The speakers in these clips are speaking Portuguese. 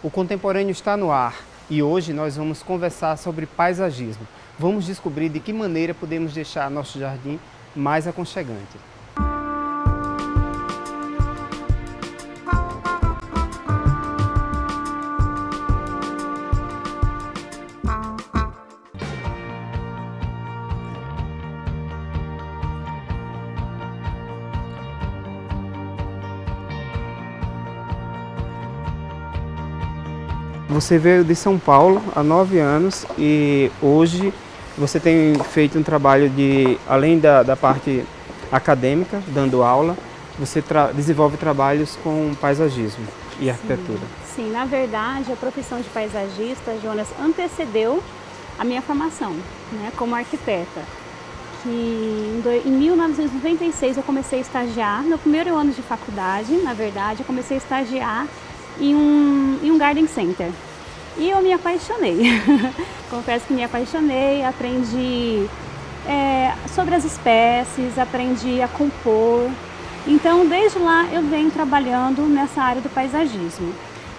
O Contemporâneo está no ar e hoje nós vamos conversar sobre paisagismo. Vamos descobrir de que maneira podemos deixar nosso jardim mais aconchegante. Você veio de São Paulo há 9 anos e hoje você tem feito um trabalho de, além da parte acadêmica, dando aula, você desenvolve trabalhos com paisagismo e arquitetura. Sim, na verdade a profissão de paisagista, Jonas, antecedeu a minha formação, né, como arquiteta. Que em 1996 eu comecei a estagiar, no primeiro ano de faculdade, na verdade, eu comecei a estagiar em um garden center. E eu me apaixonei, confesso que me apaixonei, aprendi sobre as espécies, aprendi a compor. Então, desde lá eu venho trabalhando nessa área do paisagismo.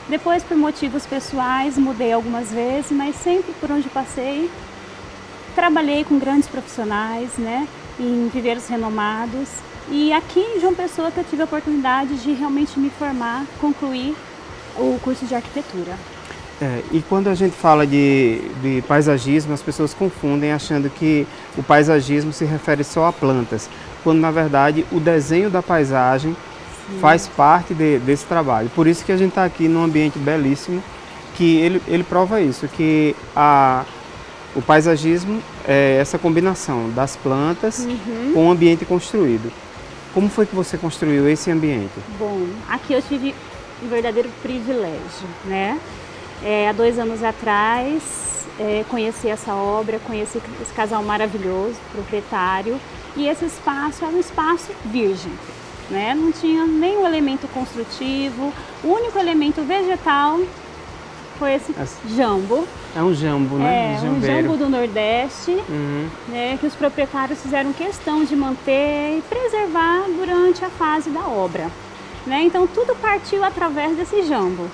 Depois, por motivos pessoais, mudei algumas vezes, mas sempre por onde passei, trabalhei com grandes profissionais, né, em viveiros renomados. E aqui em João Pessoa que eu tive a oportunidade de realmente me formar, concluir o curso de arquitetura. E quando a gente fala de paisagismo, as pessoas confundem achando que o paisagismo se refere só a plantas, quando na verdade o desenho da paisagem faz parte desse trabalho. Por isso que a gente está aqui num ambiente belíssimo, que ele prova isso, que o paisagismo é essa combinação das plantas com o ambiente construído. Como foi que você construiu esse ambiente? Bom, aqui eu tive um verdadeiro privilégio, né? Há 2 anos atrás, conheci essa obra, conheci esse casal maravilhoso, proprietário, e esse espaço era um espaço virgem, né? Não tinha nenhum elemento construtivo, o único elemento vegetal foi esse jambo. É um jambo, né? Um jambo do Nordeste, né, que os proprietários fizeram questão de manter e preservar durante a fase da obra. Né? Então tudo partiu através desse jambo.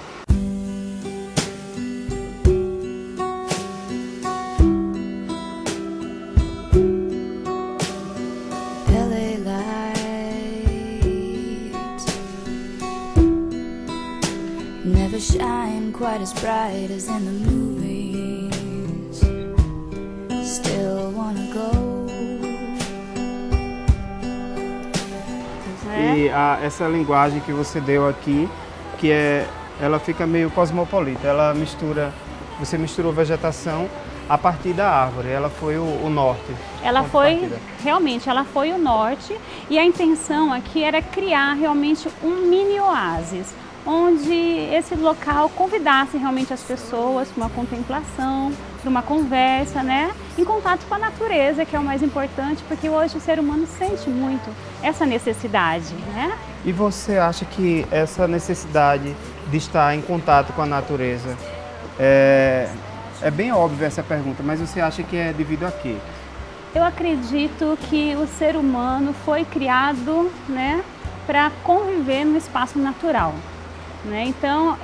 Never shine quite as bright as in the movies. Still wanna go. E essa linguagem que você deu aqui, ela fica meio cosmopolita, você misturou vegetação a partir da árvore, ela foi o norte. Realmente, ela foi o norte, e a intenção aqui era criar realmente um mini oásis, onde esse local convidasse realmente as pessoas para uma contemplação, para uma conversa, né? Em contato com a natureza, que é o mais importante, porque hoje o ser humano sente muito essa necessidade, né? E você acha que essa necessidade de estar em contato com a natureza, é bem óbvia essa pergunta, mas você acha que é devido a quê? Eu acredito que o ser humano foi criado, né, para conviver no espaço natural. Né? Então,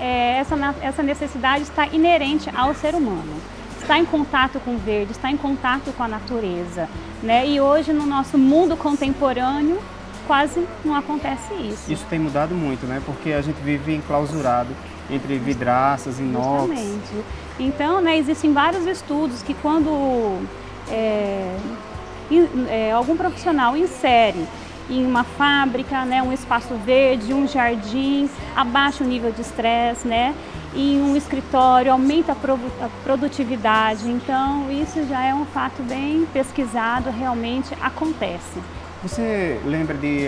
essa necessidade está inerente ao ser humano. Está em contato com o verde, está em contato com a natureza. Né? E hoje, no nosso mundo contemporâneo, quase não acontece isso. Isso tem mudado muito, né? Porque a gente vive enclausurado entre vidraças, inox. Justamente. Então, né, existem vários estudos que quando algum profissional insere em uma fábrica, né, um espaço verde, um jardim, abaixa o nível de estresse, né, em um escritório aumenta a produtividade. Então isso já é um fato bem pesquisado, realmente acontece. Você lembra de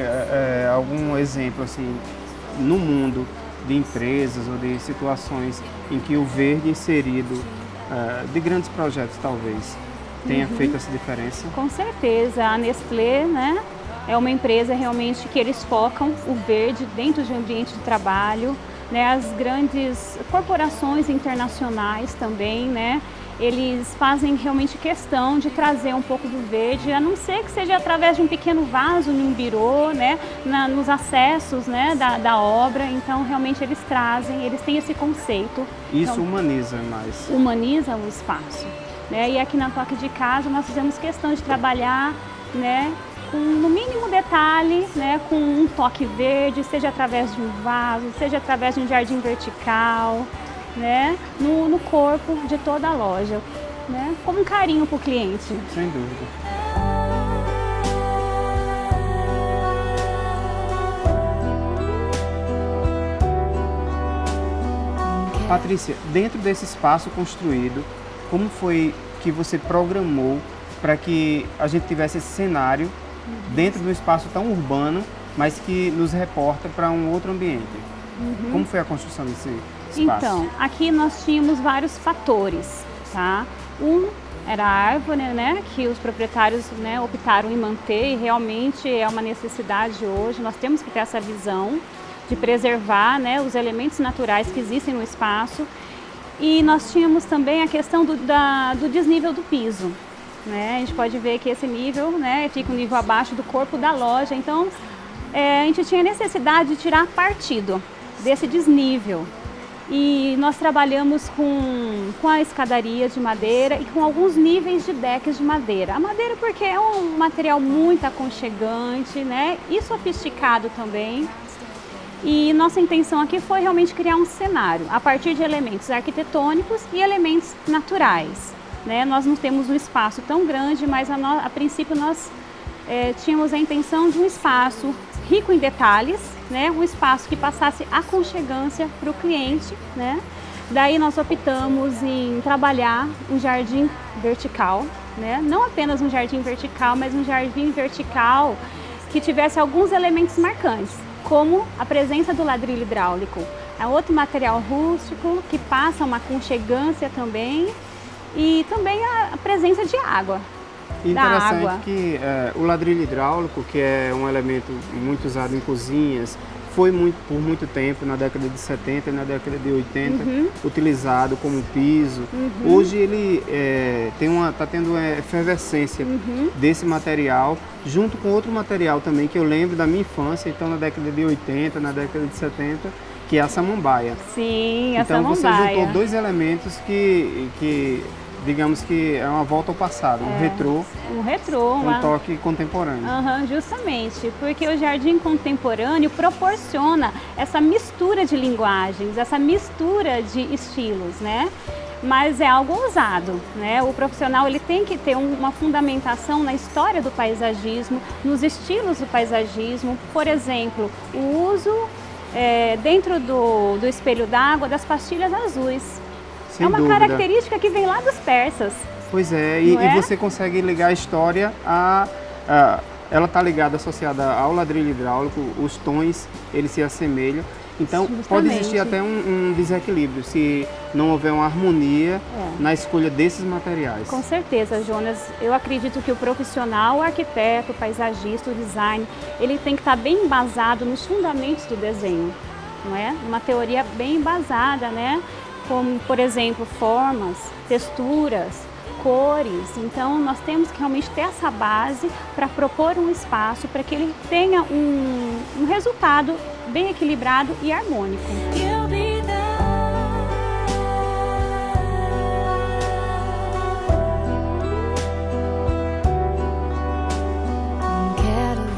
algum exemplo assim no mundo de empresas ou de situações em que o verde inserido de grandes projetos talvez tenha feito essa diferença? Com certeza, a Nestlé, né, é uma empresa realmente que eles focam o verde dentro de um ambiente de trabalho, né? As grandes corporações internacionais também, né? eles fazem realmente questão de trazer um pouco do verde, a não ser que seja através de um pequeno vaso, num birô, né, nos acessos, né, da obra. Então, realmente eles trazem, eles têm esse conceito. Isso então, humaniza mais. humaniza o espaço. Né? E aqui na Toque de Casa nós fizemos questão de trabalhar, né, com no mínimo detalhe, né, com um toque verde, seja através de um vaso, seja através de um jardim vertical, né, no corpo de toda a loja, né, como um carinho para o cliente. Sem dúvida. Patrícia, dentro desse espaço construído, como foi que você programou para que a gente tivesse esse cenário dentro de um espaço tão urbano, mas que nos reporta para um outro ambiente? Como foi a construção desse espaço? Então, aqui nós tínhamos vários fatores, tá? Um era a árvore, né, que os proprietários, né, optaram em manter, e realmente é uma necessidade hoje. Nós temos que ter essa visão de preservar, né, os elementos naturais que existem no espaço. E nós tínhamos também a questão do desnível do piso. Né? A gente pode ver que esse nível, né, fica um nível abaixo do corpo da loja. Então, a gente tinha necessidade de tirar partido desse desnível. E nós trabalhamos com a escadaria de madeira e com alguns níveis de decks de madeira. A madeira porque é um material muito aconchegante, né, e sofisticado também. E nossa intenção aqui foi realmente criar um cenário a partir de elementos arquitetônicos e elementos naturais. Né? Nós não temos um espaço tão grande, mas a princípio nós tínhamos a intenção de um espaço rico em detalhes, né? Um espaço que passasse aconchegância para o cliente. Né? Daí nós optamos em trabalhar um jardim vertical, né? Não apenas um jardim vertical, mas um jardim vertical que tivesse alguns elementos marcantes, como a presença do ladrilho hidráulico. É outro material rústico que passa uma aconchegância também, e também a presença de água. Interessante que o ladrilho hidráulico, que é um elemento muito usado em cozinhas, foi por muito tempo, na década de 70 e na década de 80, utilizado como piso. Hoje ele está tendo uma efervescência desse material, junto com outro material também que eu lembro da minha infância, então na década de 80, na década de 70, que é a samambaia. Sim, a então samambaia. Você juntou dois elementos que digamos que é uma volta ao passado, um retrô. Um retrô. Um toque contemporâneo. Justamente, porque o jardim contemporâneo proporciona essa mistura de linguagens, essa mistura de estilos, né? Mas é algo ousado, né? O profissional ele tem que ter uma fundamentação na história do paisagismo, nos estilos do paisagismo. Por exemplo, o uso dentro do espelho d'água das pastilhas azuis. Sem é uma dúvida. característica que vem lá dos persas. Pois é, e você consegue ligar a história ela está ligada, associada ao ladrilho hidráulico, os tons, eles se assemelham. Então, Justamente. pode existir até um desequilíbrio se não houver uma harmonia na escolha desses materiais. Com certeza, Jonas. Eu acredito que o profissional, o arquiteto, o paisagista, o design, ele tem que estar bem embasado nos fundamentos do desenho, não é? Uma teoria bem embasada, né? Como, por exemplo, formas, texturas, cores. Então, nós temos que realmente ter essa base para propor um espaço para que ele tenha um resultado bem equilibrado e harmônico.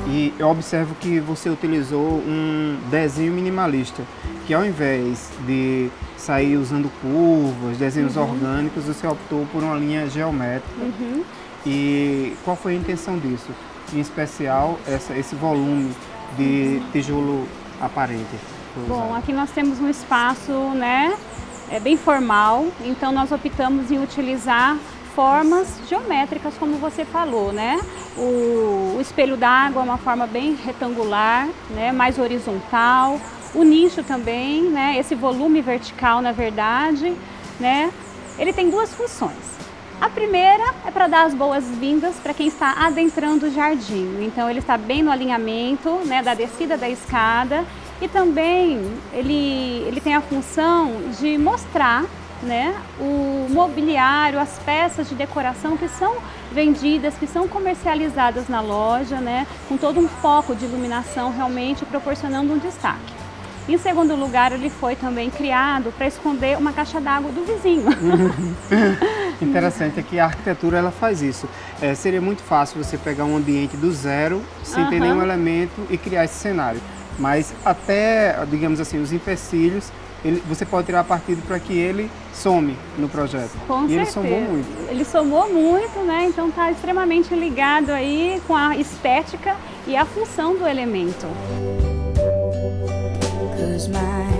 E eu observo que você utilizou um desenho minimalista, que ao invés de sair usando curvas, desenhos orgânicos, você optou por uma linha geométrica. E qual foi a intenção disso? Em especial, esse volume de tijolo aparente. Bom, aqui nós temos um espaço, né, bem formal, então nós optamos em utilizar formas geométricas, como você falou, né? O espelho d'água é uma forma bem retangular, né, mais horizontal. O nicho também, né, esse volume vertical, na verdade, né, ele tem duas funções. A primeira é para dar as boas-vindas para quem está adentrando o jardim. Então ele está bem no alinhamento, né, da descida da escada, e também ele tem a função de mostrar né, o mobiliário, as peças de decoração que são vendidas, que são comercializadas na loja, né, com todo um foco de iluminação realmente proporcionando um destaque. Em segundo lugar, ele foi também criado para esconder uma caixa d'água do vizinho. Interessante é que a arquitetura ela faz isso. Seria muito fácil você pegar um ambiente do zero, sem ter nenhum elemento e criar esse cenário. Mas até, digamos assim, os empecilhos, você pode tirar partido para que ele some no projeto. Com e certeza. ele somou muito. Ele somou muito, né? Então está extremamente ligado aí com a estética e a função do elemento. 'Cause my